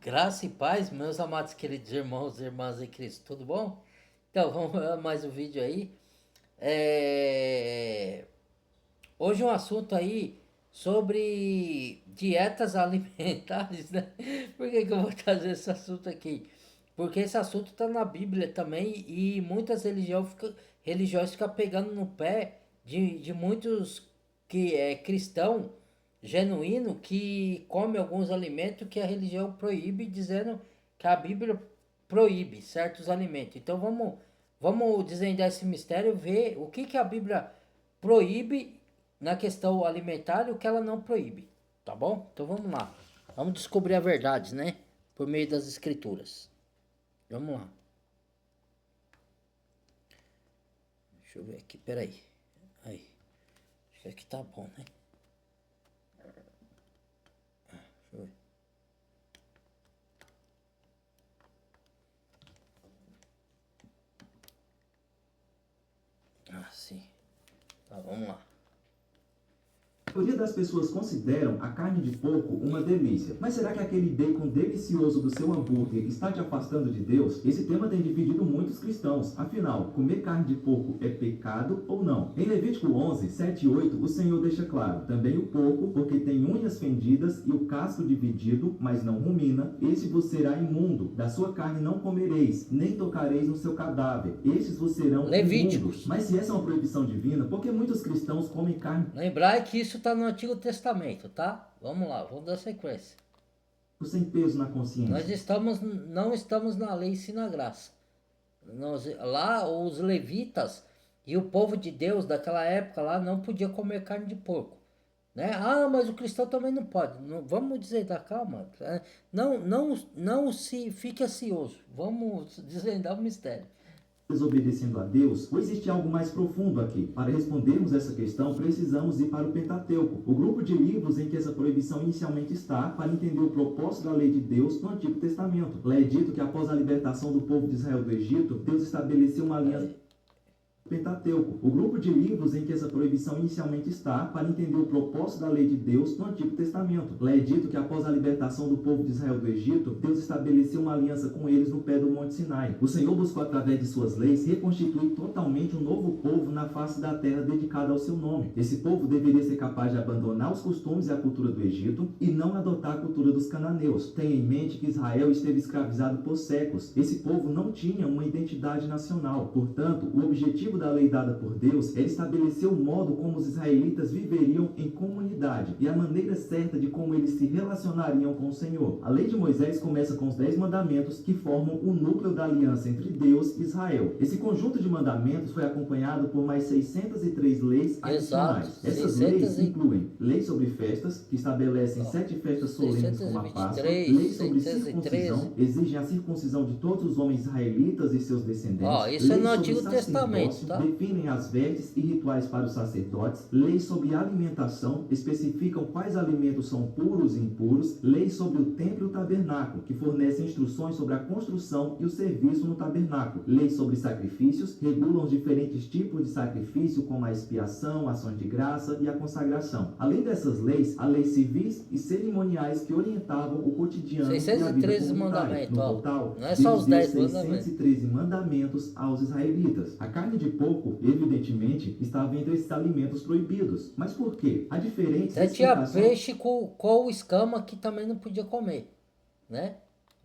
Graça e paz, meus amados queridos irmãos e irmãs em Cristo, tudo bom? Então, vamos a mais um vídeo aí. É... Hoje um assunto aí sobre dietas alimentares, né? Por que eu vou trazer esse assunto aqui? Porque esse assunto está na Bíblia também e muitas religiões ficam pegando no pé de muitos que é cristão genuíno que come alguns alimentos que a religião proíbe, dizendo que a Bíblia proíbe certos alimentos. Então vamos desvendar esse mistério, ver o que a Bíblia proíbe na questão alimentar e o que ela não proíbe, tá bom? Então vamos lá. Vamos descobrir a verdade, né? Por meio das escrituras. Vamos lá. Deixa eu ver aqui, peraí. Aí. Acho que aqui tá bom, né? Deixa eu ver. Ah, sim. Tá, vamos lá. A maioria das pessoas consideram a carne de porco uma delícia. Mas será que aquele bacon delicioso do seu hambúrguer está te afastando de Deus? Esse tema tem dividido muitos cristãos. Afinal, comer carne de porco é pecado ou não? Em Levítico 11, 7 e 8, o Senhor deixa claro: também o porco, porque tem unhas fendidas e o casco dividido, mas não rumina, esse vos será imundo. Da sua carne não comereis, nem tocareis no seu cadáver. Estes vos serão imundos. Levíticos. Mas se essa é uma proibição divina, por que muitos cristãos comem carne Lembrar que isso está no Antigo Testamento, tá? Vamos lá, vamos dar sequência. sem peso na Nós consciência? não estamos na lei, sim na graça. Lá os levitas e o povo de Deus daquela época lá não podia comer carne de porco, né? Ah, mas o cristão também não pode. Não, vamos dizer, da calma. Não se fique ansioso. Vamos desvendar o mistério. Desobedecendo a Deus, ou existe algo mais profundo aqui? Para respondermos essa questão, precisamos ir para o Pentateuco, o grupo de livros em que essa proibição inicialmente está, para entender o propósito da lei de Deus no Antigo Testamento. Lá é dito que após a libertação do povo de Israel do Egito, Deus estabeleceu uma aliança Pentateuco, o grupo de livros em que essa proibição inicialmente está, para entender o propósito da lei de Deus no Antigo Testamento. Lá é dito que após a libertação do povo de Israel do Egito, Deus estabeleceu uma aliança com eles no pé do Monte Sinai. O Senhor buscou, através de suas leis, reconstituir totalmente um novo povo na face da terra dedicada ao seu nome. Esse povo deveria ser capaz de abandonar os costumes e a cultura do Egito e não adotar a cultura dos cananeus. Tenha em mente que Israel esteve escravizado por séculos. Esse povo não tinha uma identidade nacional. Portanto, o objetivo da lei dada por Deus era estabelecer o modo como os israelitas viveriam em comunidade e a maneira certa de como eles se relacionariam com o Senhor. A lei de Moisés começa com os 10 mandamentos que formam o núcleo da aliança entre Deus e Israel. Esse conjunto de mandamentos foi acompanhado por mais 603 leis adicionais. Exato. Essas leis incluem leis sobre festas, que estabelecem 7 festas solenes como a Páscoa, leis sobre circuncisão, exigem a circuncisão de todos os homens israelitas e seus descendentes, Isso é leis no sobre Antigo Testamento, sacerdócio, tá? definem as vestes e rituais para os sacerdotes, leis sobre alimentação, especificam quais alimentos são puros e impuros, leis sobre o templo e o tabernáculo, que fornecem instruções sobre a construção e o serviço no tabernáculo, leis sobre sacrifícios, regulam os diferentes tipos de sacrifício, como a expiação, ações de graça e a consagração. Além dessas leis, há leis civis e cerimoniais que orientavam o cotidiano e a vida 613 comunitária. mandamentos, No ó. total, Não é só os Deus 10 deu mandamentos. 613 mandamentos aos israelitas. A carne de porco, evidentemente, estava entre esses alimentos proibidos. Mas por quê? Há diferentes Até tinha explicações peixe com escama que também não podia comer, né?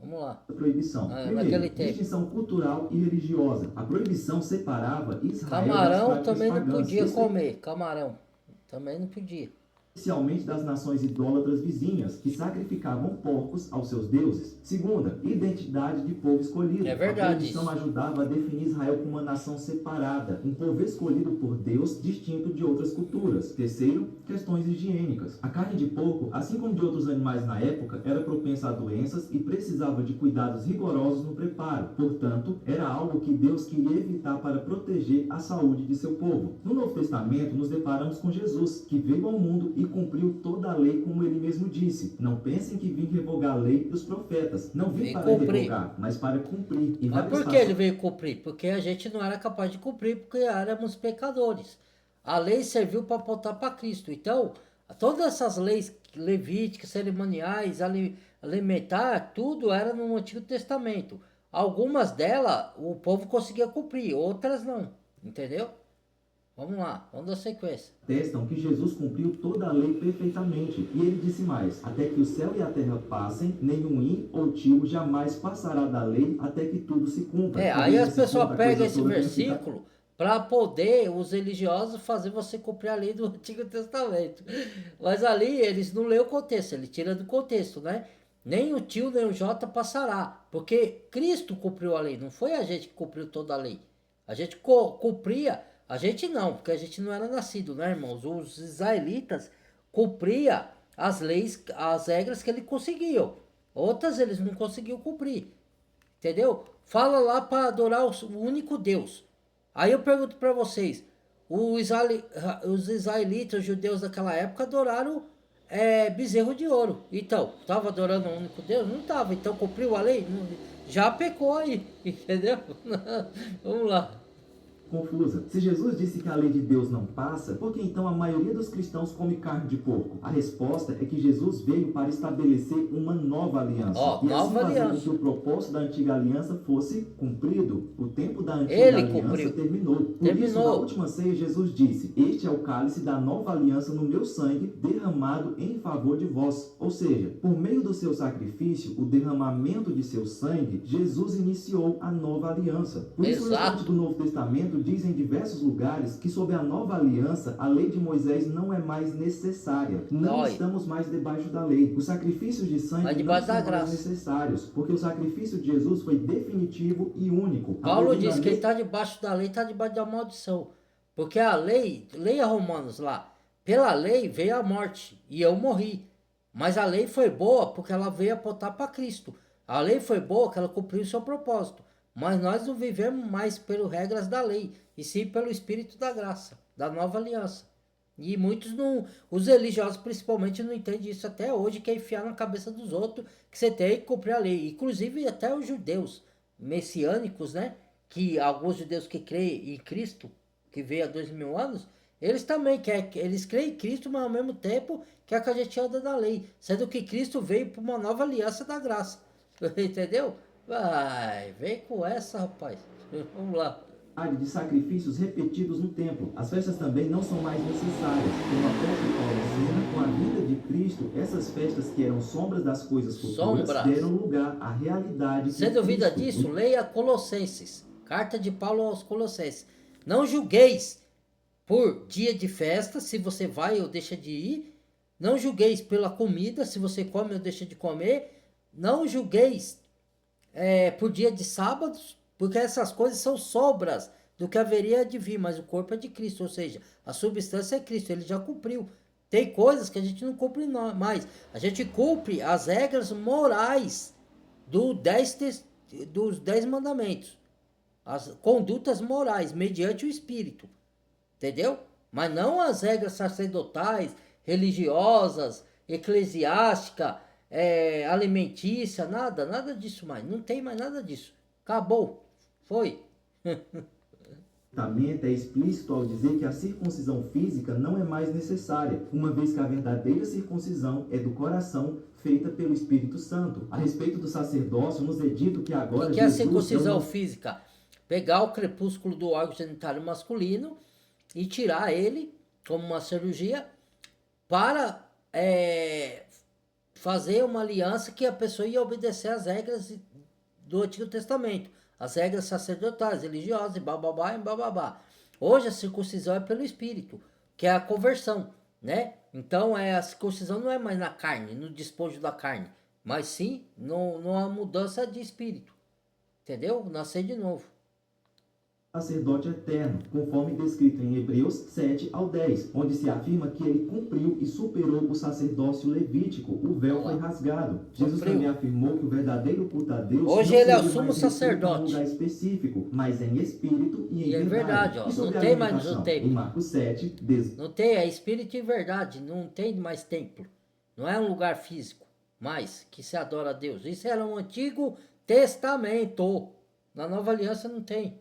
Vamos lá. da proibição. Naquele Primeiro, tempo. distinção cultural e religiosa. A proibição separava Israel das Camarão práticas também não pagãs, podia comer. Camarão também não podia. especialmente das nações idólatras vizinhas, que sacrificavam porcos aos seus deuses. Segunda, identidade de povo escolhido. É verdade A proibição isso. ajudava a definir Israel como uma nação separada, um povo escolhido por Deus, distinto de outras culturas. Terceiro, questões higiênicas. A carne de porco, assim como de outros animais na época, era propensa a doenças e precisava de cuidados rigorosos no preparo. Portanto, era algo que Deus queria evitar para proteger a saúde de seu povo. No Novo Testamento, nos deparamos com Jesus, que veio ao mundo e cumpriu toda a lei, como ele mesmo disse. Não pensem que vim revogar a lei e os profetas. Não vim para revogar, mas para cumprir. E Mas por que ele veio cumprir? Porque a gente não era capaz de cumprir, porque éramos pecadores. A lei serviu para apontar para Cristo. Então, todas essas leis levíticas, cerimoniais, alimentar, tudo era no Antigo Testamento. Algumas delas o povo conseguia cumprir, outras não. Entendeu? Vamos lá, vamos dar sequência. Atestam que Jesus cumpriu toda a lei perfeitamente. E ele disse mais: até que o céu e a terra passem, nenhum im ou tio jamais passará da lei até que tudo se cumpra. Aí as pessoas pegam esse versículo para poder os religiosos fazer você cumprir a lei do Antigo Testamento. Mas ali eles não lêem o contexto, ele tira do contexto, né? Nem o tio nem o J passará, porque Cristo cumpriu a lei, não foi a gente que cumpriu toda a lei. A gente cumpria, a gente não, porque a gente não era nascido, né, irmãos? Os israelitas cumpria as leis, as regras que ele conseguiu. Outras eles não conseguiam cumprir. Entendeu? Fala lá para adorar o único Deus. Aí eu pergunto para vocês, os israelitas, os judeus daquela época adoraram bezerro de ouro. Então, estava adorando o único Deus? Não estava. Então cumpriu a lei? Já pecou aí, entendeu? Vamos lá. Confusa. Se Jesus disse que a lei de Deus não passa, por que então a maioria dos cristãos come carne de porco? A resposta é que Jesus veio para estabelecer uma nova aliança. E assim fazer com que o propósito da antiga aliança fosse cumprido. O tempo da antiga aliança terminou. Por isso, na última ceia, Jesus disse: este é o cálice da nova aliança no meu sangue, derramado em favor de vós. Ou seja, por meio do seu sacrifício, o derramamento de seu sangue, Jesus iniciou a nova aliança. Por isso, o restante do Novo Testamento diz em diversos lugares que sob a nova aliança, a lei de Moisés não é mais necessária. Não estamos mais debaixo da lei. Os sacrifícios de sangue não são mais necessários, porque o sacrifício de Jesus foi definitivo e único. Paulo diz que ele está debaixo da lei, está debaixo da maldição. Porque a lei, leia Romanos lá, pela lei veio a morte e eu morri. Mas a lei foi boa porque ela veio apontar para Cristo. A lei foi boa porque ela cumpriu o seu propósito. Mas nós não vivemos mais pelas regras da lei, e sim pelo Espírito da graça, da nova aliança. E muitos não, os religiosos principalmente não entendem isso até hoje, que é enfiar na cabeça dos outros que você tem que cumprir a lei. Inclusive até os judeus messiânicos, né? Que alguns judeus que creem em Cristo, que veio há 2000 anos, eles também eles creem em Cristo, mas ao mesmo tempo quer que a gente anda da lei, sendo que Cristo veio para uma nova aliança da graça. Entendeu? Vai, vem com essa, rapaz. Vamos lá. De sacrifícios repetidos no templo. As festas também não são mais necessárias. Como o apóstolo Paulo ensina, com a vinda de Cristo, essas festas que eram sombras das coisas futuras deram lugar à realidade. Sem dúvida disso, leia Colossenses. Carta de Paulo aos Colossenses. Não julgueis por dia de festa, se você vai ou deixa de ir. Não julgueis pela comida, se você come ou deixa de comer. Não julgueis por dia de sábados, porque essas coisas são sobras do que haveria de vir, mas o corpo é de Cristo, ou seja, a substância é Cristo, ele já cumpriu. Tem coisas que a gente não cumpre mais, a gente cumpre as regras morais dos 10 mandamentos, as condutas morais, mediante o Espírito, entendeu? Mas não as regras sacerdotais, religiosas, eclesiásticas, alimentícia, nada disso mais, não tem mais nada disso, acabou, foi. É explícito ao dizer que a circuncisão física não é mais necessária, uma vez que a verdadeira circuncisão é do coração, feita pelo Espírito Santo. A respeito do sacerdócio, nos é dito que agora... O que é a circuncisão física? Pegar o crepúsculo do órgão genital masculino e tirar ele, como uma cirurgia, para fazer uma aliança que a pessoa ia obedecer às regras do Antigo Testamento, as regras sacerdotais, religiosas, e bababá. Hoje a circuncisão é pelo Espírito, que é a conversão, né? Então a circuncisão não é mais na carne, no despojo da carne, mas sim numa mudança de espírito, entendeu? Nascer de novo. Sacerdote eterno, conforme descrito em Hebreus 7 ao 10, onde se afirma que ele cumpriu e superou o sacerdócio levítico, o véu foi rasgado. Jesus também afirmou que o verdadeiro culto a Deus hoje ele é o sumo sacerdote, em um lugar específico, mas em espírito e em verdade. Ó, não tem mais no templo. Em Marcos 7, não tem, é espírito e verdade, não tem mais templo, não é um lugar físico, mais que se adora a Deus. Isso era um Antigo Testamento, na Nova Aliança não tem.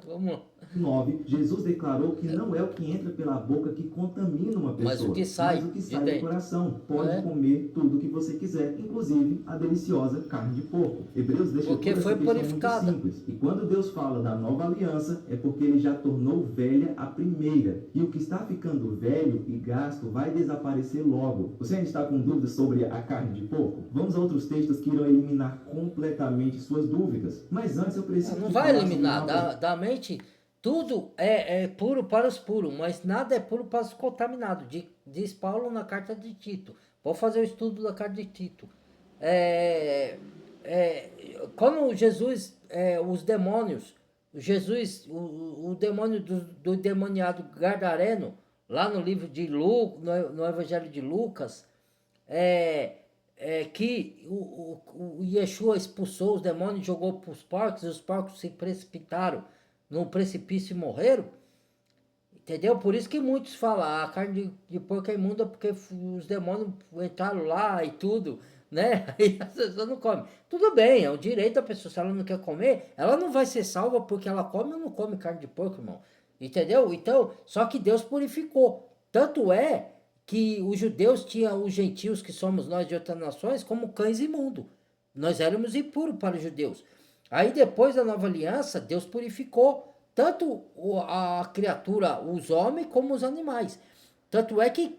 Vamos lá. 9, Jesus declarou que não é o que entra pela boca que contamina uma pessoa, Mas o que sai, mas o que sai de do dentro. coração. Pode comer tudo o que você quiser, inclusive a deliciosa carne de porco. Hebreus deixa Porque toda foi essa questão muito purificada. simples. E quando Deus fala da nova aliança, é porque ele já tornou velha a primeira. E o que está ficando velho e gasto vai desaparecer logo. Você ainda está com dúvidas sobre a carne de porco? Vamos a outros textos que irão eliminar completamente suas dúvidas. Mas antes eu preciso Não te vai falar sobre eliminar. uma... Da mente, tudo é puro para os puros, mas nada é puro para os contaminados. Diz Paulo na carta de Tito. Vou fazer o estudo da carta de Tito. É, é, quando Jesus, os demônios, Jesus, o demônio do demoniado Gadareno, lá no livro de Lucas, no Evangelho de Lucas, que o Yeshua expulsou os demônios, jogou para os porcos se precipitaram no precipício e morreram, entendeu? Por isso que muitos falam, a carne de porco é imunda porque os demônios entraram lá e tudo, né? Aí as pessoas não comem. Tudo bem, é o direito da pessoa, se ela não quer comer, ela não vai ser salva porque ela come ou não come carne de porco, irmão. Entendeu? Então, só que Deus purificou. Tanto é que os judeus tinham os gentios, que somos nós de outras nações, como cães imundos. Nós éramos impuros para os judeus. Aí depois da nova aliança, Deus purificou tanto a criatura, os homens, como os animais. Tanto é que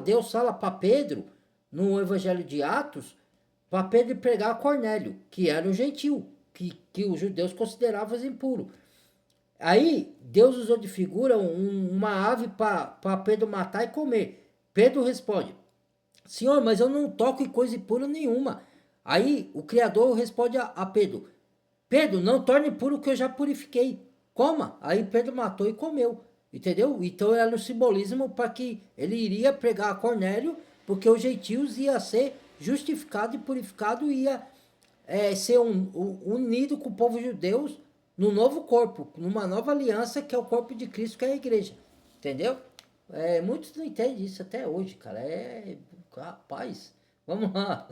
Deus fala para Pedro, no Evangelho de Atos, para Pedro pregar a Cornélio, que era um gentil, que os judeus consideravam impuro. Aí Deus usou de figura uma ave para Pedro matar e comer. Pedro responde: Senhor, mas eu não toco em coisa impura nenhuma. Aí o Criador responde a Pedro: Pedro, não torne puro o que eu já purifiquei. Coma. Aí Pedro matou e comeu. Entendeu? Então era o simbolismo para que ele iria pregar a Cornélio, porque os gentios ia ser justificado e purificado, ia ser unido com o povo judeu no novo corpo, numa nova aliança que é o corpo de Cristo, que é a igreja. Entendeu? Muitos não entendem isso até hoje, cara. Rapaz, vamos lá.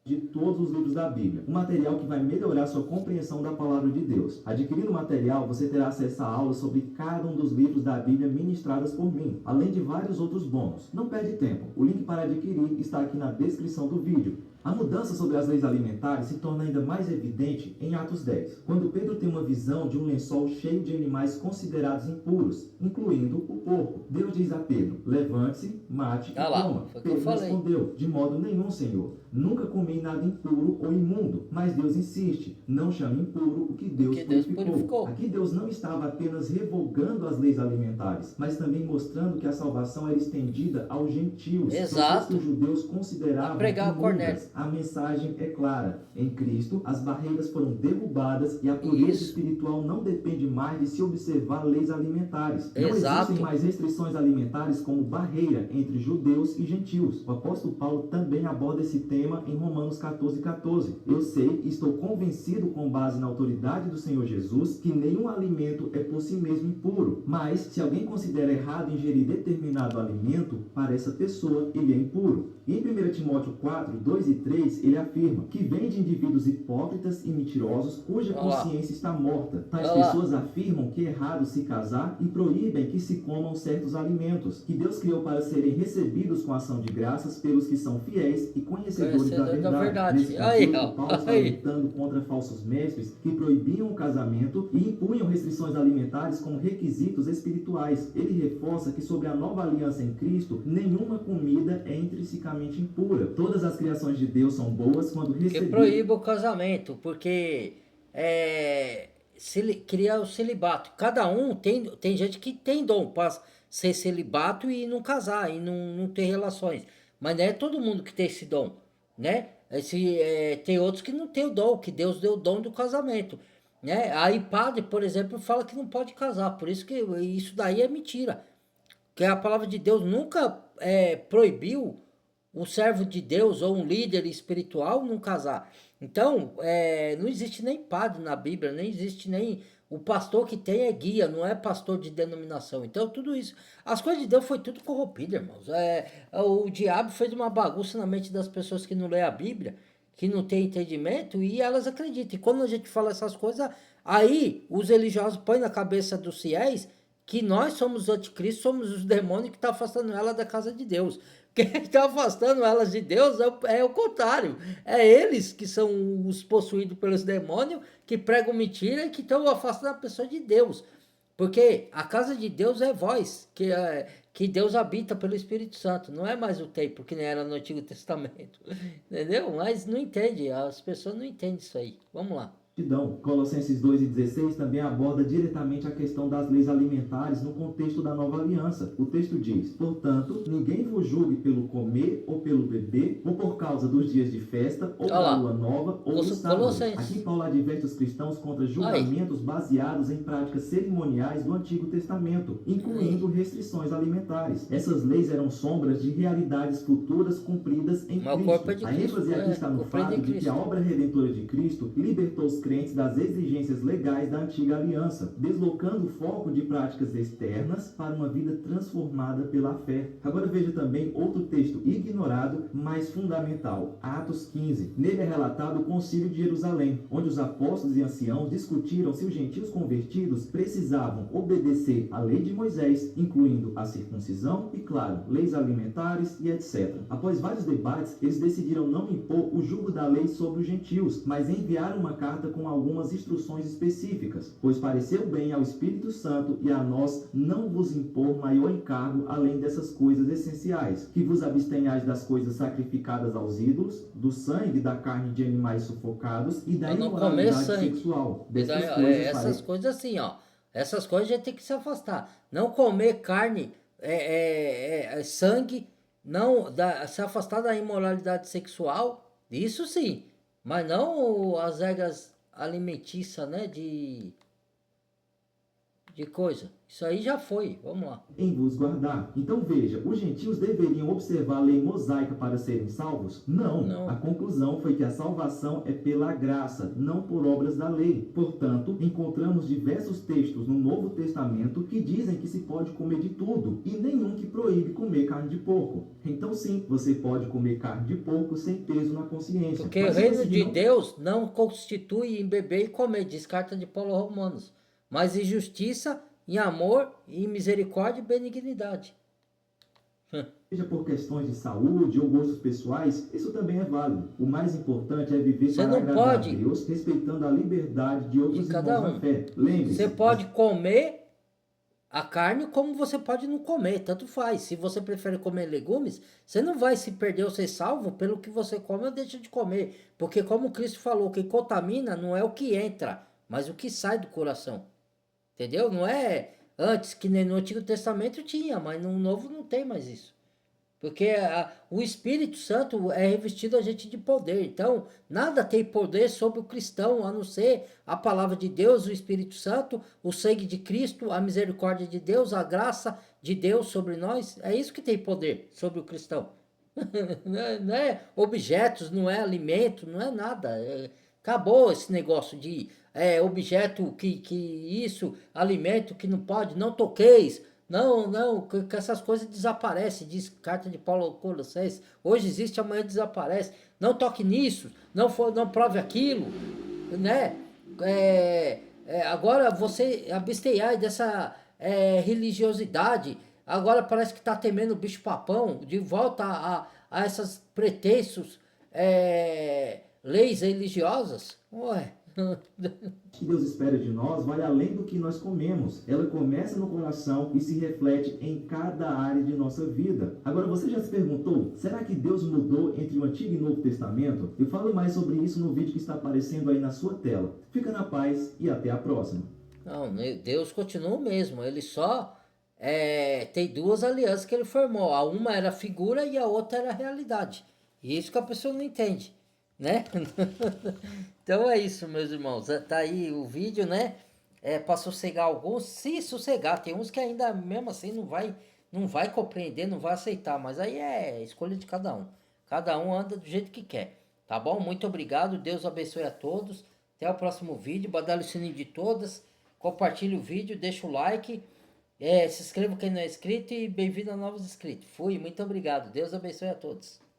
De todos os livros da Bíblia, um material que vai melhorar sua compreensão da palavra de Deus. Adquirindo o material, você terá acesso a aulas sobre cada um dos livros da Bíblia ministradas por mim, além de vários outros bônus. Não perde tempo, o link para adquirir está aqui na descrição do vídeo. A mudança sobre as leis alimentares se torna ainda mais evidente em Atos 10, quando Pedro tem uma visão de um lençol cheio de animais considerados impuros, incluindo o porco. Deus diz a Pedro: levante-se, mate e coma. Pedro respondeu: de modo nenhum, Senhor. Nunca comi nada impuro ou imundo. Mas Deus insiste: não chame impuro o que Deus purificou. Aqui Deus não estava apenas revogando as leis alimentares, mas também mostrando que a salvação era estendida aos gentios, pessoas que os judeus consideravam imundas. A mensagem é clara: em Cristo as barreiras foram derrubadas e a pureza espiritual não depende mais de se observar leis alimentares. Não existem mais restrições alimentares como barreira entre judeus e gentios. O apóstolo Paulo também aborda esse tema em Romanos 14:14. Eu sei e estou convencido, com base na autoridade do Senhor Jesus, que nenhum alimento é por si mesmo impuro, mas se alguém considera errado ingerir determinado alimento, para essa pessoa ele é impuro. E em 1 Timóteo 4:2-3, ele afirma que vem de indivíduos hipócritas e mentirosos cuja consciência está morta. Tais pessoas afirmam que é errado se casar e proíbem que se comam certos alimentos, que Deus criou para serem recebidos com ação de graças pelos que são fiéis e conhecedores da verdade. Nesse capítulo, Paulo está lutando contra falsos mestres que proibiam o casamento e impunham restrições alimentares como requisitos espirituais. Ele reforça que sobre a nova aliança em Cristo, nenhuma comida é intrinsecamente impura. Todas as criações de Deus são boas quando recebidas. Que proíbe o casamento, porque cria o celibato. Cada um tem gente que tem dom para ser celibato e não casar, e não ter relações. Mas não é todo mundo que tem esse dom, né? Tem outros que não tem o dom, que Deus deu o dom do casamento, né? Aí padre, por exemplo, fala que não pode casar, por isso que isso daí é mentira. Que a palavra de Deus nunca proibiu um servo de Deus ou um líder espiritual não casar. Então, não existe nem padre na Bíblia, nem existe nem... O pastor que tem é guia, não é pastor de denominação. Então, tudo isso... As coisas de Deus foi tudo corrompido, irmãos. O diabo fez uma bagunça na mente das pessoas que não lêem a Bíblia, que não têm entendimento e elas acreditam. E quando a gente fala essas coisas, aí os religiosos põem na cabeça dos fiéis que nós somos o anticristo, somos os demônios que estão afastando ela da casa de Deus. Quem está afastando elas de Deus é o contrário. É eles que são os possuídos pelos demônios, que pregam mentira e que estão afastando a pessoa de Deus. Porque a casa de Deus é vós, que Deus habita pelo Espírito Santo. Não é mais o templo, que nem era no Antigo Testamento. Entendeu? Mas não entende, as pessoas não entendem isso aí. Vamos lá. Colossenses 2:16 também aborda diretamente a questão das leis alimentares no contexto da nova aliança. O texto diz: portanto, ninguém vos julgue pelo comer ou pelo beber, ou por causa dos dias de festa, ou da lua nova, ou do sábado. Aqui Paulo adverte os cristãos contra julgamentos baseados em práticas cerimoniais do Antigo Testamento, incluindo restrições alimentares. Essas leis eram sombras de realidades futuras cumpridas em Cristo. A ênfase aqui está no fato de que a obra redentora de Cristo libertou os crentes das exigências legais da antiga aliança, deslocando o foco de práticas externas para uma vida transformada pela fé. Agora veja também outro texto ignorado, mas fundamental, Atos 15. Nele é relatado o Concílio de Jerusalém, onde os apóstolos e anciãos discutiram se os gentios convertidos precisavam obedecer à lei de Moisés, incluindo a circuncisão e, claro, leis alimentares e etc. Após vários debates, eles decidiram não impor o jugo da lei sobre os gentios, mas enviaram uma carta com algumas instruções específicas, pois pareceu bem ao Espírito Santo e a nós não vos impor maior encargo além dessas coisas essenciais, que vos abstenhais das coisas sacrificadas aos ídolos, do sangue da carne de animais sufocados e da imoralidade sexual. Essas coisas assim, ó, essas coisas a gente tem que se afastar. Não comer carne, sangue, não se afastar da imoralidade sexual, isso sim, mas não as regras alimentícia, né, de coisa. Isso aí já foi, vamos lá. Em vos guardar. Então veja, os gentios deveriam observar a lei mosaica para serem salvos? Não. A conclusão foi que a salvação é pela graça, não por obras da lei. Portanto, encontramos diversos textos no Novo Testamento que dizem que se pode comer de tudo e nenhum que proíbe comer carne de porco. Então sim, você pode comer carne de porco sem peso na consciência. Porque o reino de Deus não constitui em beber e comer, diz carta de Paulo aos Romanos, mas em justiça, em amor, em misericórdia e benignidade. Seja por questões de saúde ou gostos pessoais, isso também é válido. O mais importante é viver para agradar a Deus, respeitando a liberdade de outros irmãos na fé. Lembre-se. Você pode comer a carne como você pode não comer, tanto faz. Se você prefere comer legumes, você não vai se perder ou ser salvo pelo que você come ou deixa de comer. Porque como Cristo falou, quem contamina não é o que entra, mas o que sai do coração. Entendeu? Não é antes, que nem no Antigo Testamento tinha, mas no Novo não tem mais isso. Porque o Espírito Santo é revestido a gente de poder. Então, nada tem poder sobre o cristão, a não ser a palavra de Deus, o Espírito Santo, o sangue de Cristo, a misericórdia de Deus, a graça de Deus sobre nós. É isso que tem poder sobre o cristão. Não é objetos, não é alimento, não é nada. Acabou esse negócio de objeto que isso, alimento que não pode, não toqueis. Não, que essas coisas desaparecem, diz carta de Paulo aos Colossenses. Hoje existe, amanhã desaparece. Não toque nisso, não prove aquilo, né? Agora você abstenhai dessa religiosidade. Agora parece que está temendo o bicho-papão, de volta a esses pretextos, leis religiosas. Ué. O que Deus espera de nós vai além do que nós comemos. Ela começa no coração e se reflete em cada área de nossa vida. Agora, você já se perguntou, será que Deus mudou entre o Antigo e o Novo Testamento? Eu falo mais sobre isso no vídeo que está aparecendo aí na sua tela. Fica na paz e até a próxima. Não, Deus continua o mesmo. Ele só tem duas alianças que ele formou. A uma era figura e a outra era realidade. E isso que a pessoa não entende, né? Então é isso, meus irmãos. Tá aí o vídeo, né? Para sossegar alguns. Se sossegar, tem uns que ainda mesmo assim não vai compreender, não vai aceitar. Mas aí é escolha de cada um. Cada um anda do jeito que quer. Tá bom? Muito obrigado. Deus abençoe a todos. Até o próximo vídeo. Badale o sininho de todas. Compartilhe o vídeo. Deixa o like. Se inscreva quem não é inscrito. E bem-vindo a novos inscritos. Fui. Muito obrigado. Deus abençoe a todos.